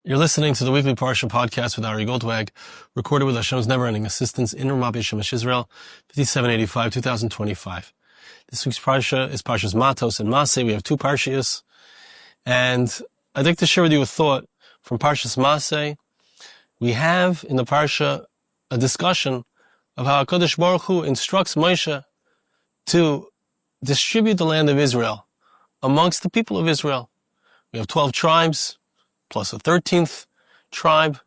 You're listening to the weekly Parsha Podcast with Ari Goldwag, recorded with Hashem's never-ending assistance in Ramat Shemesh Israel, 5785, 2025. This week's Parsha is Parshas Matos and Masei. We have two Parshias, and I'd like to share with you a thought from Parshas Masei. We have in the Parsha a discussion of how HaKadosh Baruch Hu instructs Moshe to distribute the land of Israel amongst the people of Israel. We have 12 tribes, plus a 13th tribe,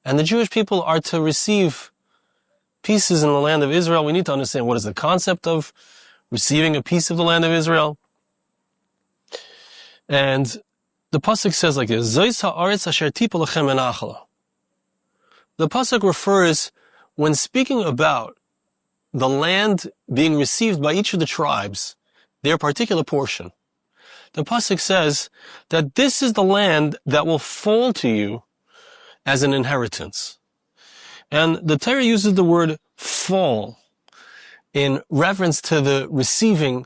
and the Jewish people are to receive pieces in the land of Israel. We need to understand what is the concept of receiving a piece of the land of Israel. And the pasuk says like this: Zois ha'aretz asher tipa lechem enachalo. The pasuk refers, when speaking about the land being received by each of the tribes, their particular portion, the pasuk says that this is the land that will fall to you as an inheritance. And the Torah uses the word fall in reference to the receiving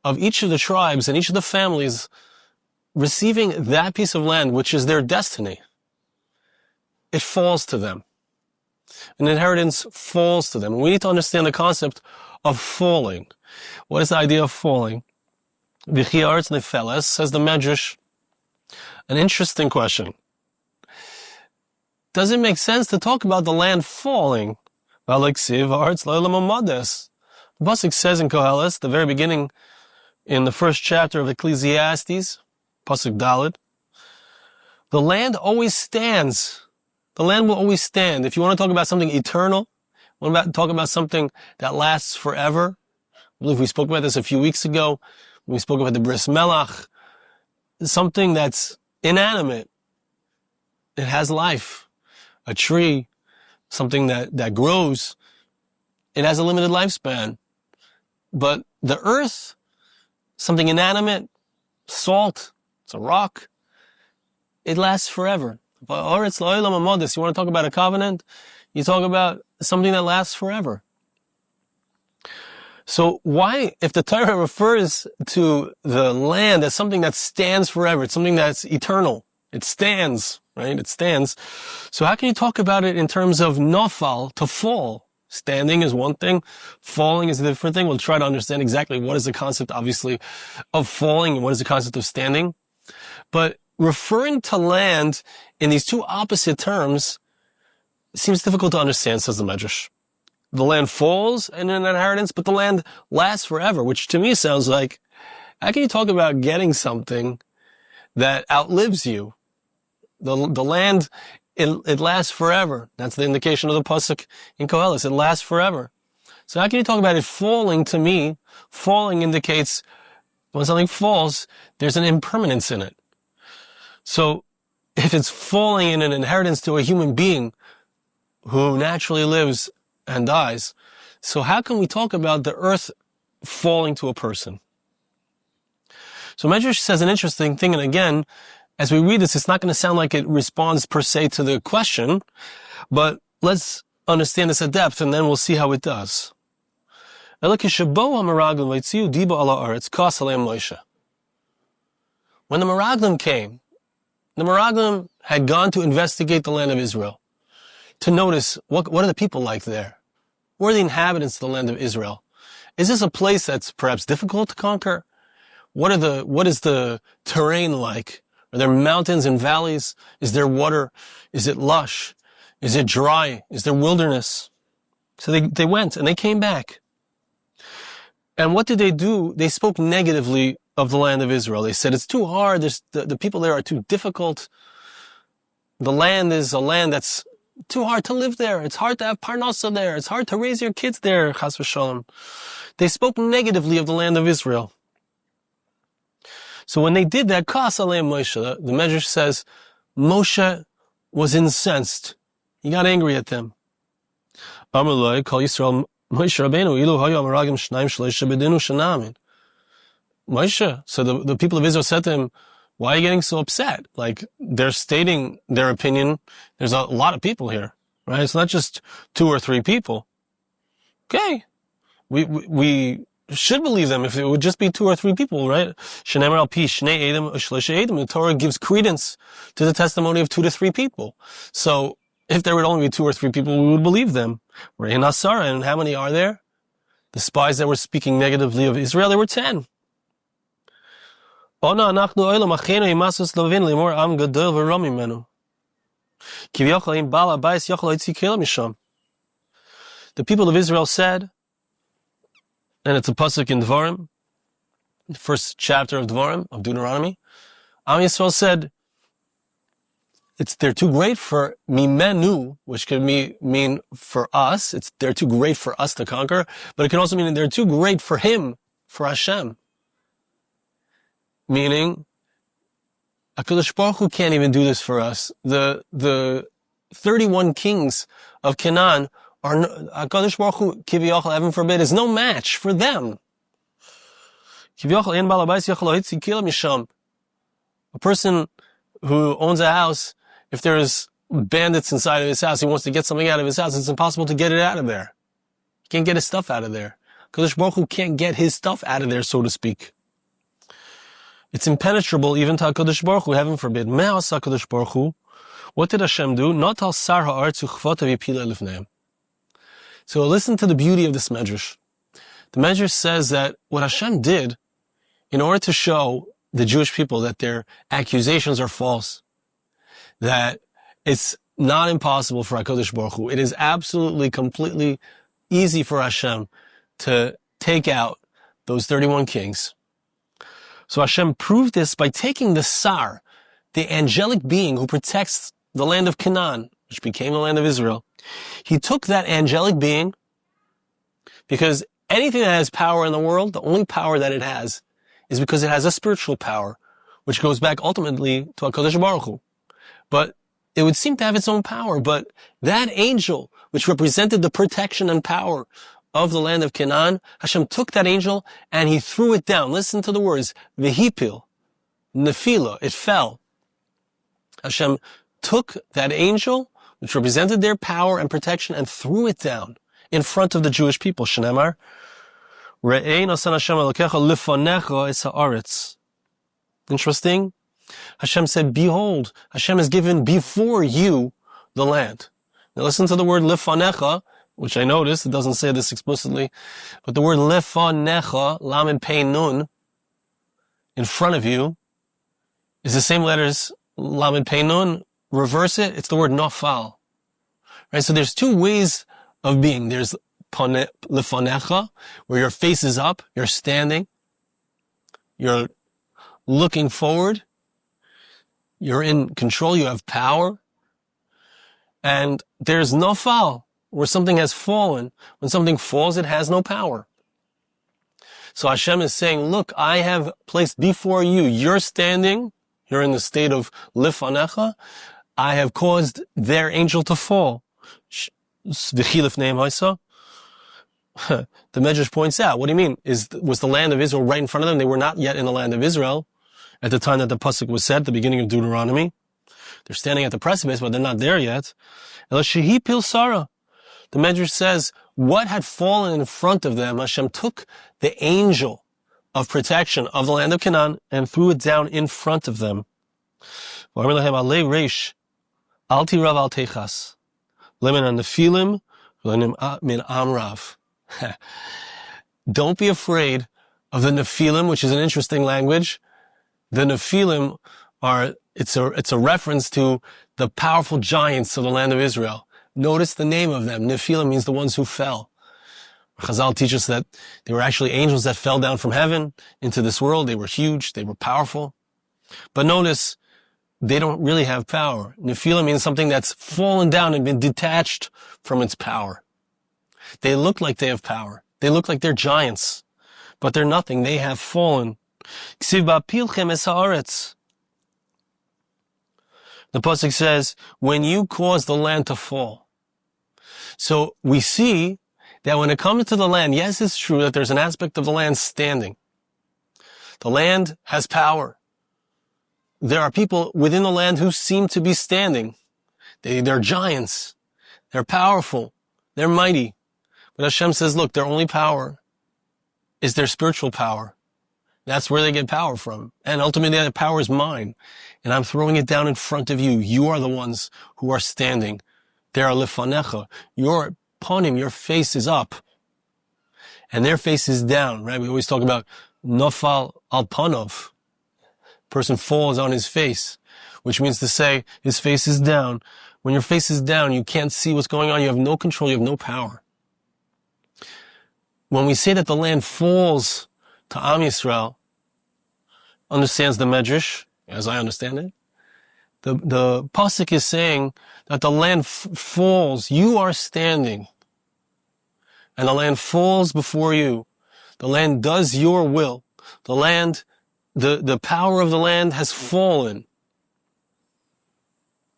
of each of the tribes and each of the families receiving that piece of land, which is their destiny. It falls to them. An inheritance falls to them. And we need to understand the concept of falling. What is the idea of falling? Says the Medrash, an interesting question. Does it make sense to talk about the land falling? The pasuk says in Koheles, the very beginning, in the first chapter of Ecclesiastes, pasuk Daled, the land always stands. The land will always stand. If you want to talk about something eternal, talk about something that lasts forever. I believe we spoke about this a few weeks ago. We spoke about the bris melach, something that's inanimate. It has life. A tree, something that grows, it has a limited lifespan. But the earth, something inanimate, salt, it's a rock, it lasts forever. You want to talk about a covenant? You talk about something that lasts forever. So why, if the Torah refers to the land as something that stands forever, it's something that's eternal, it stands, right? It stands. So how can you talk about it in terms of nafal, to fall? Standing is one thing, falling is a different thing. We'll try to understand exactly what is the concept, obviously, of falling and what is the concept of standing. But referring to land in these two opposite terms seems difficult to understand, says the Medrash. The land falls in an inheritance, but the land lasts forever, which to me sounds like, how can you talk about getting something that outlives you? The land, it lasts forever. That's the indication of the pasuk in Koheles. It lasts forever. So how can you talk about it falling? To me, falling indicates when something falls, there's an impermanence in it. So if it's falling in an inheritance to a human being who naturally lives and dies, so how can we talk about the earth falling to a person? So Medrash says an interesting thing, and again, as we read this, it's not going to sound like it responds per se to the question, but let's understand this at depth, and then we'll see how it does. When the Meraglim came, the Meraglim had gone to investigate the land of Israel, to notice what are the people like there? Who are the inhabitants of the land of Israel? Is this a place that's perhaps difficult to conquer? What is the terrain like? Are there mountains and valleys? Is there water? Is it lush? Is it dry? Is there wilderness? So they went and they came back. And what did they do? They spoke negatively of the land of Israel. They said it's too hard. The people there are too difficult. The land is a land that's too hard to live there. It's hard to have parnasa there. It's hard to raise your kids there. Chas v'shalom. They spoke negatively of the land of Israel. So when they did that, Kas aleim Moshe, the Medrash says, Moshe was incensed. He got angry at them. Amalei kol Yisrael Moshe Rabbeinu ilu hayu amaragim shnaim shleisha bedinu shanamin. Moshe, so the people of Israel said to him, why are you getting so upset? Like, they're stating their opinion. There's a lot of people here, right? It's not just 2 or 3 people. Okay. We should believe them if it would just be 2 or 3 people, right? The Torah gives credence to the testimony of 2 to 3 people. So if there would only be 2 or 3 people, we would believe them. And how many are there? The spies that were speaking negatively of Israel, there were 10. The people of Israel said, and it's a pasuk in Dvarim, the first chapter of Dvarim, of Deuteronomy, Am Yisrael said, they're too great for mimenu, which could mean for us. They're too great for us to conquer, but it can also mean they're too great for him, for Hashem. Meaning, HaKadosh Baruch Hu can't even do this for us. The 31 kings of Canaan are, HaKadosh Baruch Hu, Kiviyachal, heaven forbid, is no match for them. A person who owns a house, if there's bandits inside of his house, he wants to get something out of his house, it's impossible to get it out of there. He can't get his stuff out of there. HaKadosh Baruch Hu can't get his stuff out of there, so to speak. It's impenetrable even to HaKadosh Baruch Hu, heaven forbid. Me'as HaKadosh Baruch Hu. What did Hashem do? Not al sar ha'aretz uchvot v'yipila lifneim. So listen to the beauty of this medrash. The medrash says that what Hashem did, in order to show the Jewish people that their accusations are false, that it's not impossible for HaKadosh Baruch Hu, it is absolutely, completely easy for Hashem to take out those 31 kings. So Hashem proved this by taking the Sar, the angelic being who protects the land of Canaan, which became the land of Israel. He took that angelic being, because anything that has power in the world, the only power that it has is because it has a spiritual power, which goes back ultimately to HaKadosh Baruch Hu. But it would seem to have its own power. But that angel, which represented the protection and power of the land of Canaan, Hashem took that angel and he threw it down. Listen to the words, v'hipil, nefila, it fell. Hashem took that angel, which represented their power and protection, and threw it down in front of the Jewish people. Shneimar, re'ei nasan Hashem elokecha lefanecha es haaretz. Interesting. Hashem said, behold, Hashem has given before you the land. Now listen to the word lefanecha, which I noticed, it doesn't say this explicitly, but the word lefanecha, lamed pei nun, in front of you, is the same letters, lamed pei nun, reverse it, it's the word nafal. Right, so there's 2 ways of being. There's lefanecha, where your face is up, you're standing, you're looking forward, you're in control, you have power, and there's nafal, where something has fallen. When something falls, it has no power. So Hashem is saying, look, I have placed before you, you're standing, you're in the state of lefanecha, I have caused their angel to fall. The Medrash points out, what do you mean? Was the land of Israel right in front of them? They were not yet in the land of Israel at the time that the pasuk was said, at the beginning of Deuteronomy. They're standing at the precipice, but they're not there yet. The Medrash says, what had fallen in front of them, Hashem took the angel of protection of the land of Canaan and threw it down in front of them. Nefilim, don't be afraid of the nefilim, which is an interesting language. The nefilim it's a reference to the powerful giants of the land of Israel. Notice the name of them. Nefilim means the ones who fell. Chazal teach us that they were actually angels that fell down from heaven into this world. They were huge. They were powerful. But notice, they don't really have power. Nefilim means something that's fallen down and been detached from its power. They look like they have power. They look like they're giants. But they're nothing. They have fallen. The pasuk says, when you cause the land to fall. So we see that when it comes to the land, yes, it's true that there's an aspect of the land standing. The land has power. There are people within the land who seem to be standing. They're giants. They're powerful. They're mighty. But Hashem says, look, their only power is their spiritual power. That's where they get power from. And ultimately that power is mine. And I'm throwing it down in front of you. You are the ones who are standing. They are lefanecha. Your panim, your face is up. And their face is down, right? We always talk about nafal-falling. Person falls on his face, which means to say his face is down. When your face is down, you can't see what's going on. You have no control. You have no power. When we say that the land falls to Am Yisrael, understands the Medrash, as I understand it, the pasuk is saying that the land falls. You are standing, and the land falls before you. The land does your will. The land, the power of the land has fallen.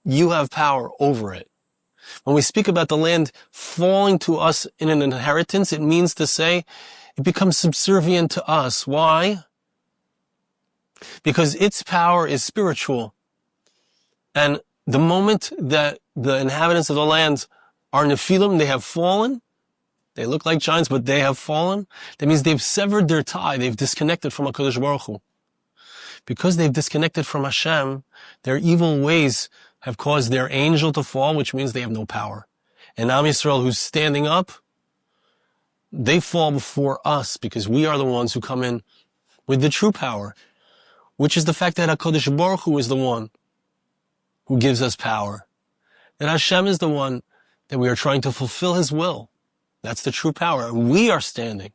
You have power over it. When we speak about the land falling to us in an inheritance, it means to say it becomes subservient to us. Why? Because its power is spiritual. And the moment that the inhabitants of the land are nefilim, they have fallen. They look like giants, but they have fallen. That means they've severed their tie. They've disconnected from HaKadosh Baruch Hu. Because they've disconnected from Hashem, their evil ways have caused their angel to fall, which means they have no power. And Am Yisrael, who's standing up, they fall before us because we are the ones who come in with the true power, which is the fact that HaKadosh Baruch Hu is the one who gives us power. That Hashem is the one that we are trying to fulfill His will. That's the true power. And we are standing.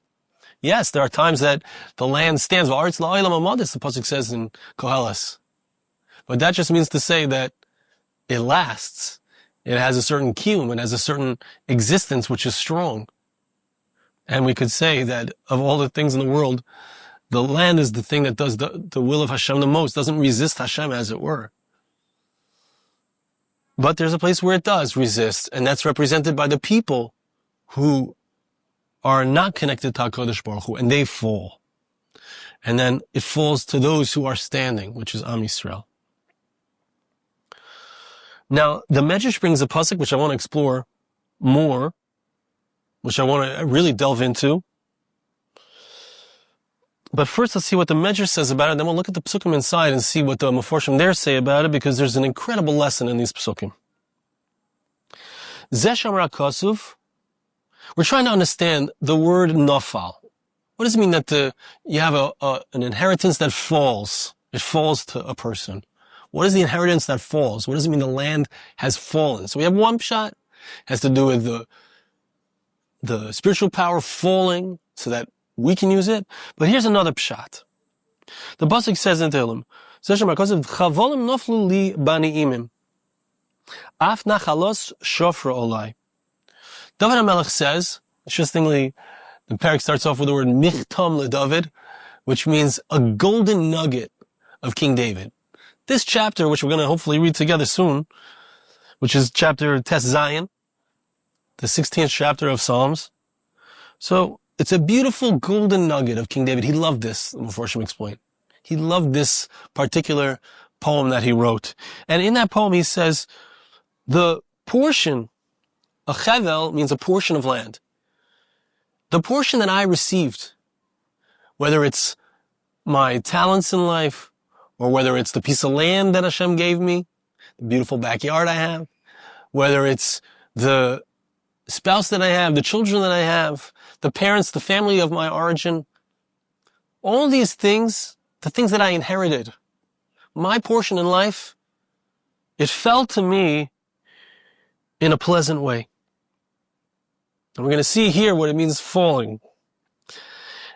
Yes, there are times that the land stands. The pasuk says in Koheles. But that just means to say that it lasts. It has a certain kiyum. It has a certain existence which is strong. And we could say that of all the things in the world, the land is the thing that does the will of Hashem the most, doesn't resist Hashem, as it were. But there's a place where it does resist, and that's represented by the people who are not connected to HaKadosh Baruch Hu, and they fall. And then it falls to those who are standing, which is Am Yisrael. Now, the Medrash brings a pasuk which I want to explore more, which I want to really delve into. But first, let's see what the Medrash says about it. Then we'll look at the psukim inside and see what the Meforshim there say about it, because there's an incredible lesson in these psukim. Zeh shamra kasuv. We're trying to understand the word nafal. What does it mean that you have an inheritance that falls? It falls to a person. What is the inheritance that falls? What does it mean the land has fallen? So we have one pshat, has to do with the spiritual power falling so that we can use it. But here's another pshat. The pasuk says in Tehillim, "Chavolim noflu li baniimim, af nachalos shofra olai." Dovid Hamelech says, interestingly, the parak starts off with the word michtam leDavid, which means a golden nugget of King David. This chapter, which we're going to hopefully read together soon, which is chapter Tes Zayin, the 16th chapter of Psalms. So it's a beautiful golden nugget of King David. He loved this, the Meforshim explain. He loved this particular poem that he wrote. And in that poem he says, the portion, a chevel means a portion of land. The portion that I received, whether it's my talents in life, or whether it's the piece of land that Hashem gave me, the beautiful backyard I have, whether it's the spouse that I have, the children that I have, the parents, the family of my origin, all these things, the things that I inherited, my portion in life, it fell to me in a pleasant way. And we're going to see here what it means falling.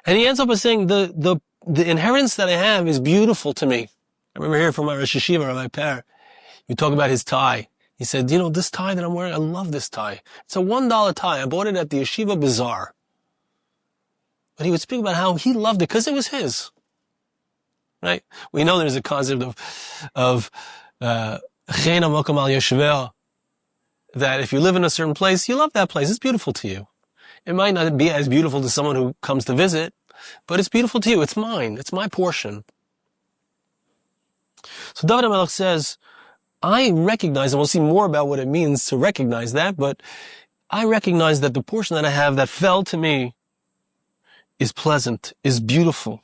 And he ends up by saying, the inheritance that I have is beautiful to me. I remember hearing from my Rosh Yeshiva, Rabbi Per, you talk about his tie. He said, this tie that I'm wearing, I love this tie. It's a $1 tie. I bought it at the Yeshiva Bazaar. But he would speak about how he loved it because it was his. Right? We know there's a concept of that if you live in a certain place, you love that place. It's beautiful to you. It might not be as beautiful to someone who comes to visit, but it's beautiful to you. It's mine. It's my portion. So Dovid Hamelech says, I recognize, and we'll see more about what it means to recognize that, but I recognize that the portion that I have that fell to me is pleasant, is beautiful.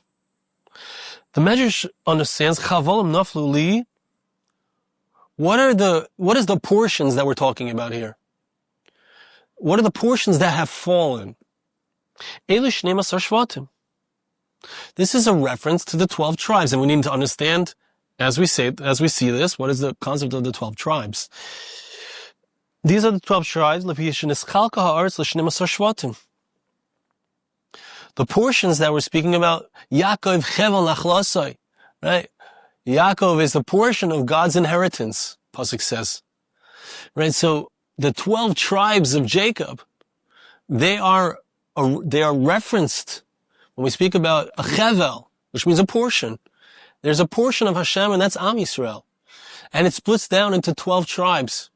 The Medrash understands, Chavolim naflu li. What is the portions that we're talking about here? What are the portions that have fallen? Elu shnei asar shvatim. This is a reference to the 12 tribes, and we need to understand, as we see this, what is the concept of the 12 tribes? These are the 12 tribes. The portions that we're speaking about, Yaakov chevel nachlasai, right? Yaakov is the portion of God's inheritance, Pasuk says. Right? So the 12 tribes of Jacob, they are referenced when we speak about a chevel, which means a portion. There's a portion of Hashem, and that's Am Yisrael. And it splits down into 12 tribes.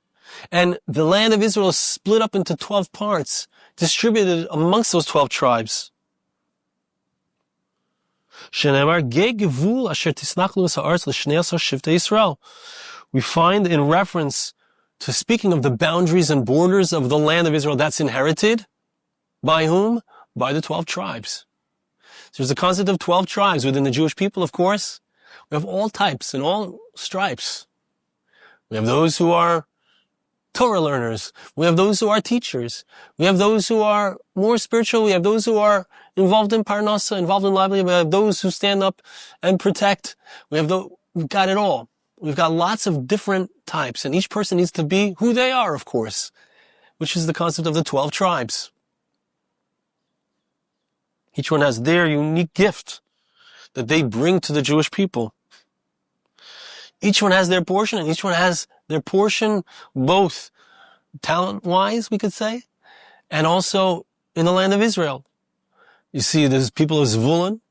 And the land of Israel is split up into 12 parts, distributed amongst those 12 tribes. We find in reference to speaking of the boundaries and borders of the land of Israel that's inherited by whom? By the 12 tribes. So there's the concept of 12 tribes within the Jewish people, of course. We have all types and all stripes. We have those who are Torah learners. We have those who are teachers. We have those who are more spiritual. We have those who are involved in parnasa, involved in livelihood. We have those who stand up and protect. We've got it all. We've got lots of different types, and each person needs to be who they are, of course, which is the concept of the 12 tribes. Each one has their unique gift that they bring to the Jewish people. Each one has their portion, and each one has their portion both talent-wise, we could say, and also in the land of Israel. You see, there's people of Zvulun.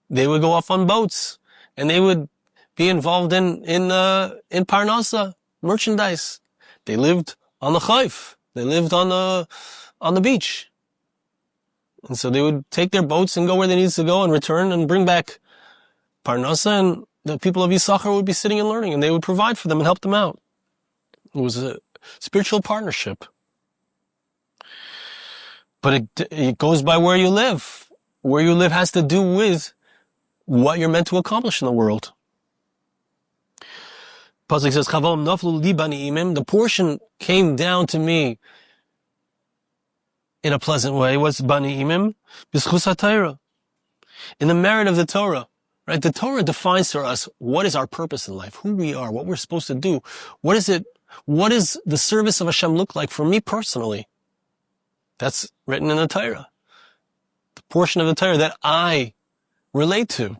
They would go off on boats, and they would be involved in parnasa, merchandise. They lived on the chayf. They lived on the beach. And so they would take their boats and go where they needed to go and return and bring back parnasa, and the people of Yisachar would be sitting and learning, and they would provide for them and help them out. It was a spiritual partnership. But it goes by where you live. Where you live has to do with what you're meant to accomplish in the world. Pasuk says, Chavom naflu li bani'imim. The portion came down to me in a pleasant way. What's bani'imim? B'schus ha'Torah. In the merit of the Torah. Right? The Torah defines for us what is our purpose in life, who we are, what we're supposed to do. What does the service of Hashem look like for me personally? That's written in the Torah. The portion of the Torah that I relate to.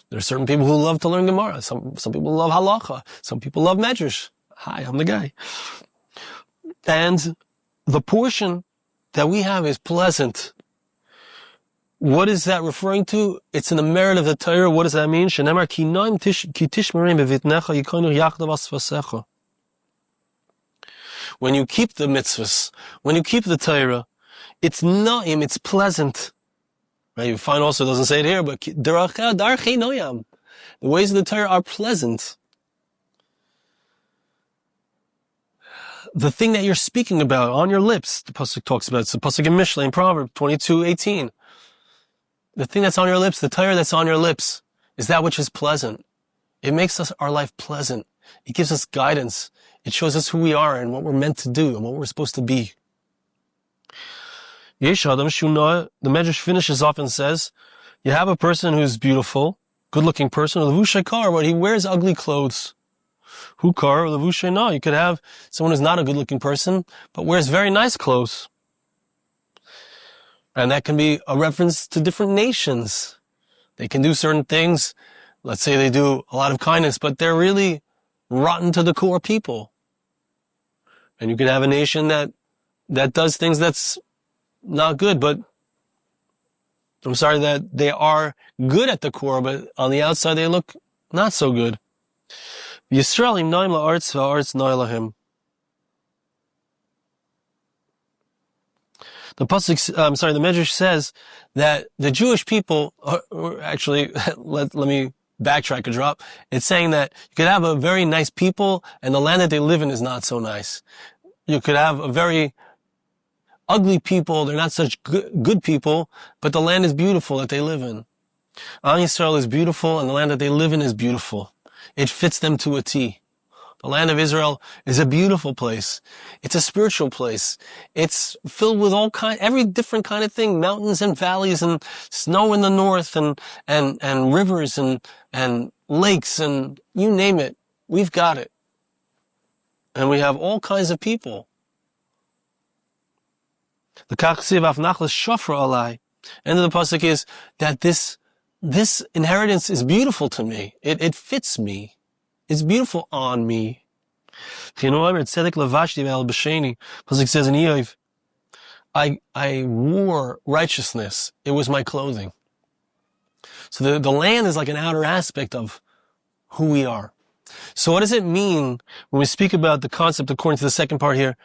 There are certain people who love to learn Gemara. Some people love halacha. Some people love medrash. Hi, I'm the guy. And the portion that we have is pleasant. What is that referring to? It's in the merit of the Torah. What does that mean? When you keep the mitzvahs, when you keep the Torah, it's na'im, it's pleasant. Right? You find also, it doesn't say it here, but the ways of the Torah are pleasant. The thing that you're speaking about on your lips, the pasuk talks about, it's the pasuk in Mishlei in Proverbs 22:18. The thing that's on your lips, the Torah that's on your lips, is that which is pleasant. It makes our life pleasant. It gives us guidance. It shows us who we are and what we're meant to do and what we're supposed to be. Yesh Adam Shuna, the Medrash finishes off and says, you have a person who's beautiful, good-looking person, levushei kar, but he wears ugly clothes. Hu kar, levushei na. You could have someone who's not a good-looking person, but wears very nice clothes. And that can be a reference to different nations. They can do certain things. Let's say they do a lot of kindness, but they're really rotten to the core people. And you can have a nation that does things that's not good, but I'm sorry that they are good at the core, but on the outside they look not so good. Yisraelim naim la'artz va'artz nailahim. The Medrash says that the Jewish people, actually, let me backtrack a drop. It's saying that you could have a very nice people and the land that they live in is not so nice. You could have a very ugly people, they're not such good people, but the land is beautiful that they live in. Am Yisrael is beautiful, and the land that they live in is beautiful. It fits them to a T. The land of Israel is a beautiful place. It's a spiritual place. It's filled with every different kind of thing, mountains and valleys and snow in the north and rivers and lakes and you name it. We've got it. And we have all kinds of people. The end of the pasuk is that this inheritance is beautiful to me. It fits me. It's beautiful on me. Pasuk says in Eov, I wore righteousness. It was my clothing. So the land is like an outer aspect of who we are. So what does it mean when we speak about the concept, according to the second part here,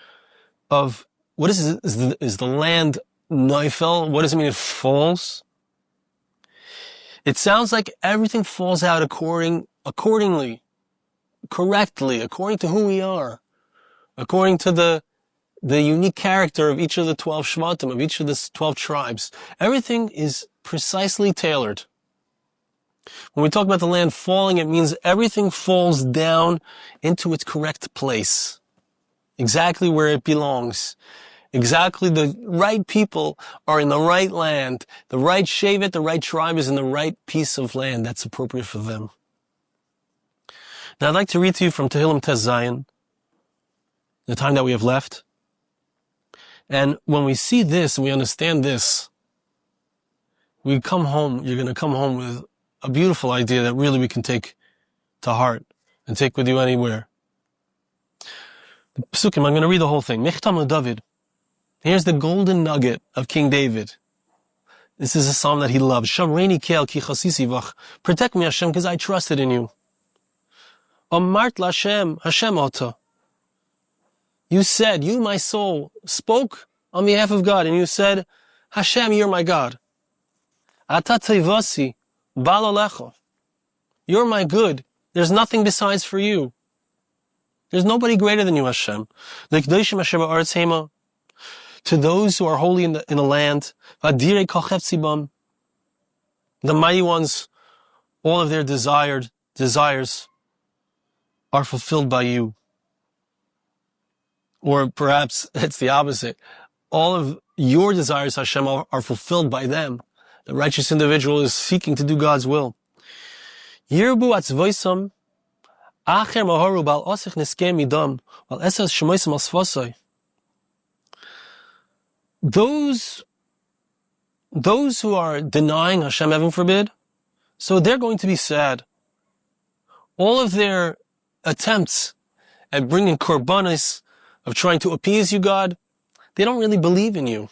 of what is the land nafal? What does it mean it falls? It sounds like everything falls out accordingly, correctly, according to who we are, according to the unique character of each of the 12 shvatim, of each of the 12 tribes. Everything is precisely tailored. When we talk about the land falling, it means everything falls down into its correct place, exactly where it belongs. Exactly the right people are in the right land. The right shevet, the right tribe is in the right piece of land that's appropriate for them. Now I'd like to read to you from Tehillim Tes Zayin, the time that we have left. And when we see this and we understand this, we come home, you're going to come home with a beautiful idea that really we can take to heart and take with you anywhere. The Psukim, I'm going to read the whole thing. Mechtam David. Here's the golden nugget of King David. This is a psalm that he loved. Shamreini kel ki chasisi vach. Protect me, Hashem, because I trusted in you. Amart Lashem, Hashem ota. You said, you, my soul, spoke on behalf of God, and you said, Hashem, you're my God. Ata tevasi, bal alecha. You're my good. There's nothing besides for you. There's nobody greater than you, Hashem. L'kdoshim asher ba'aretz hema. To those who are holy in the land, Vadirei kol cheftzibam, the mighty ones, all of their desires are fulfilled by you. Or perhaps it's the opposite. All of your desires, Hashem, are fulfilled by them. The righteous individual is seeking to do God's will. Yirbu atzvoisam, acher mahoru bal osich neskem midam, bal esas shemoisam al svosai. Those who are denying Hashem, heaven forbid, so they're going to be sad. All of their attempts at bringing korbanos, of trying to appease you, God, they don't really believe in you.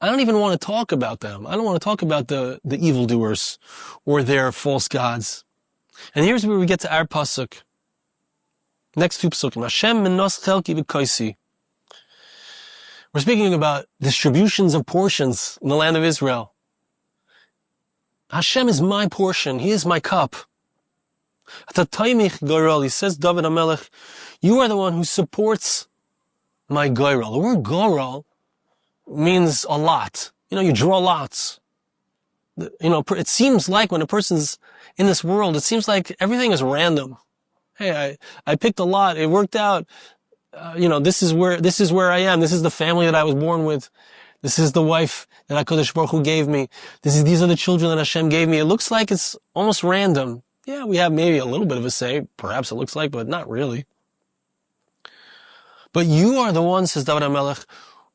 I don't even want to talk about them. I don't want to talk about the evildoers or their false gods. And here's where we get to our pasuk. Next two pasukim. Hashem menos chelki v'koisi. We're speaking about distributions of portions in the land of Israel. Hashem is my portion. He is my cup. He says, Dovid Hamelech, you are the one who supports my goral. The word goral means a lot. You draw lots. It seems like when a person's in this world, it seems like everything is random. Hey, I picked a lot. It worked out. This is where I am. This is the family that I was born with. This is the wife that HaKadosh Baruch Hu gave me. These are the children that Hashem gave me. It looks like it's almost random. Yeah, we have maybe a little bit of a say. Perhaps it looks like, but not really. But you are the one, says Dovid Hamelech,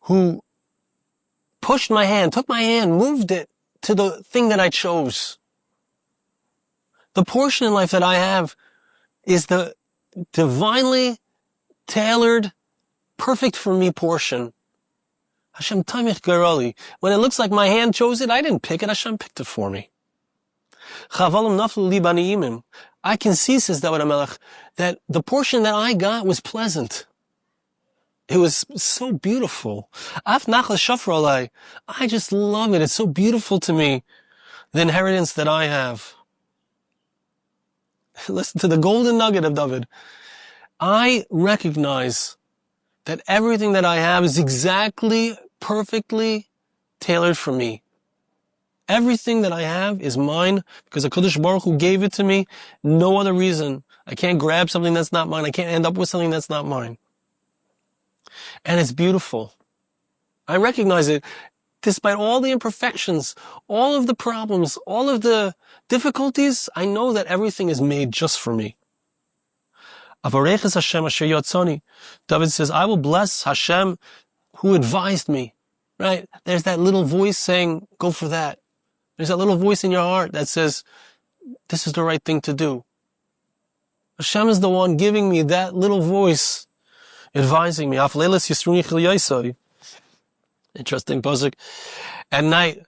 who pushed my hand, took my hand, moved it to the thing that I chose. The portion in life that I have is the divinely tailored, perfect for me portion. Hashem tamich garali. When it looks like my hand chose it, I didn't pick it. Hashem picked it for me. I can see, says Dovid Hamelech, that the portion that I got was pleasant. It was so beautiful. I just love it. It's so beautiful to me, the inheritance that I have. Listen to the golden nugget of David. I recognize that everything that I have is exactly, perfectly tailored for me. Everything that I have is mine because HaKadosh Baruch Hu gave it to me. No other reason. I can't grab something that's not mine. I can't end up with something that's not mine. And it's beautiful. I recognize it. Despite all the imperfections, all of the problems, all of the difficulties, I know that everything is made just for me. David says, I will bless Hashem who advised me. Right? There's that little voice saying, go for that. There's that little voice in your heart that says, this is the right thing to do. Hashem is the one giving me that little voice, advising me. Interesting pasuk. At night,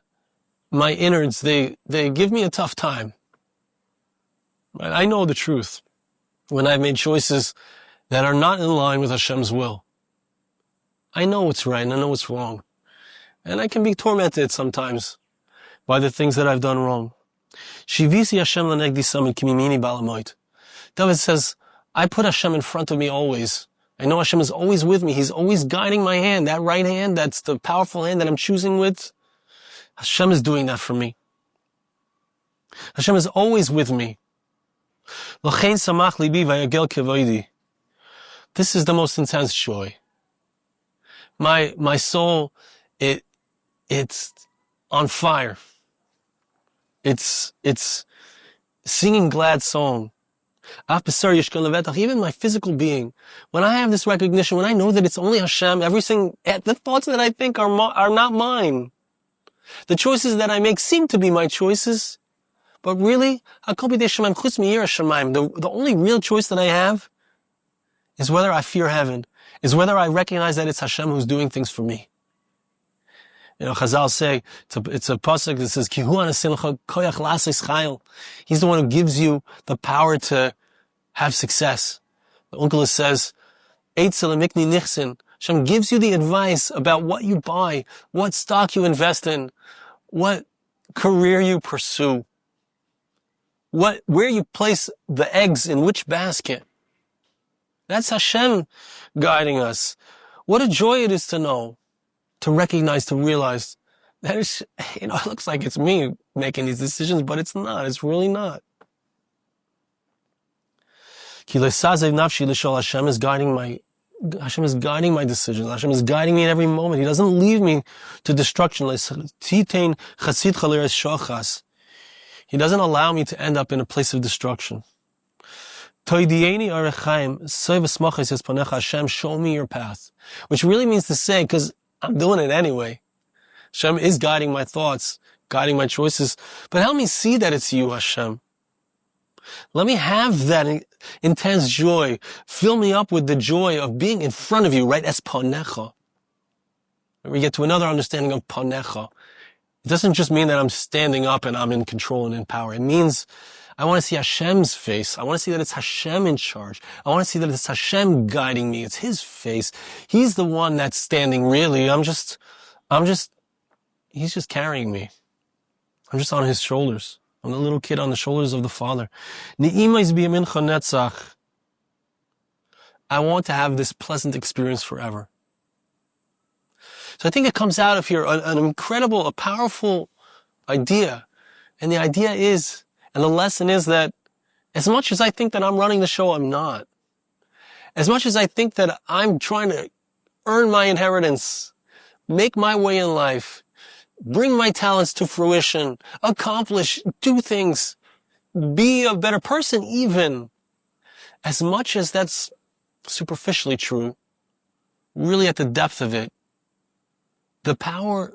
my innards, they give me a tough time. Right? I know the truth when I've made choices that are not in line with Hashem's will. I know what's right and I know what's wrong. And I can be tormented sometimes by the things that I've done wrong. Shivisi Hashem l'negdi samid kimimini balamoit. David says, I put Hashem in front of me always. I know Hashem is always with me. He's always guiding my hand. That right hand, that's the powerful hand that I'm choosing with. Hashem is doing that for me. Hashem is always with me. L'chein samach libi vayagel kevoidi. This is the most intense joy. My soul, it's on fire. It's singing glad song. Even my physical being, when I have this recognition, when I know that it's only Hashem, everything, the thoughts that I think are not mine. The choices that I make seem to be my choices, but really, the only real choice that I have is whether I fear heaven, is whether I recognize that it's Hashem who's doing things for me. You know, Chazal say, it's a pasuk that says, He's the one who gives you the power to have success. The uncle says, Hashem gives you the advice about what you buy, what stock you invest in, what career you pursue, where you place the eggs in which basket. That's Hashem guiding us. What a joy it is to know, to recognize, to realize that it's, it looks like it's me making these decisions, but it's not. It's really not. Hashem is guiding my decisions. Hashem is guiding me in every moment. He doesn't leave me to destruction. He doesn't allow me to end up in a place of destruction. Hashem, show me your path. Which really means to say, because I'm doing it anyway. Hashem is guiding my thoughts, guiding my choices. But help me see that it's you, Hashem. Let me have that intense joy. Fill me up with the joy of being in front of you, right? As panecha. We get to another understanding of panecha. It doesn't just mean that I'm standing up and I'm in control and in power. It means I want to see Hashem's face. I want to see that it's Hashem in charge. I want to see that it's Hashem guiding me. It's His face. He's the one that's standing really. He's just carrying me. I'm just on His shoulders. I'm the little kid on the shoulders of the Father. I want to have this pleasant experience forever. So I think it comes out of here an incredible, a powerful idea. And the idea is, and the lesson is that as much as I think that I'm running the show, I'm not. As much as I think that I'm trying to earn my inheritance, make my way in life, bring my talents to fruition, accomplish, do things, be a better person even. As much as that's superficially true, really at the depth of it, the power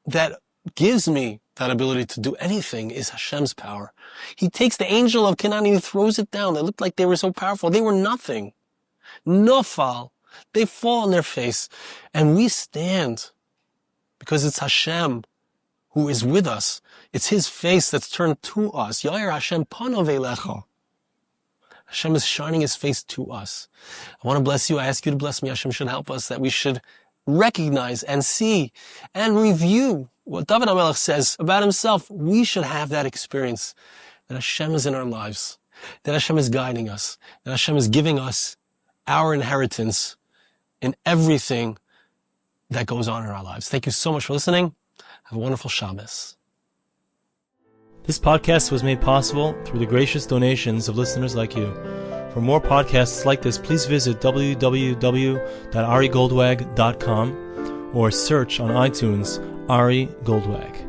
that gives me that ability to do anything is Hashem's power. He takes the angel of Canaan and He throws it down. They looked like they were so powerful. They were nothing. Nafal. They fall on their face. And we stand because it's Hashem who is with us. It's His face that's turned to us. Yair Hashem panav elecha. Hashem is shining His face to us. I want to bless you. I ask you to bless me. Hashem should help us, that we should recognize and see and review what Dovid Hamelech says about himself. We should have that experience that Hashem is in our lives, that Hashem is guiding us, that Hashem is giving us our inheritance, in everything that goes on in our lives. Thank you so much for listening. Have a wonderful Shabbos. This podcast was made possible through the gracious donations of listeners like you. For more podcasts like this, please visit www.arigoldwag.com or search on iTunes Ari Goldwag.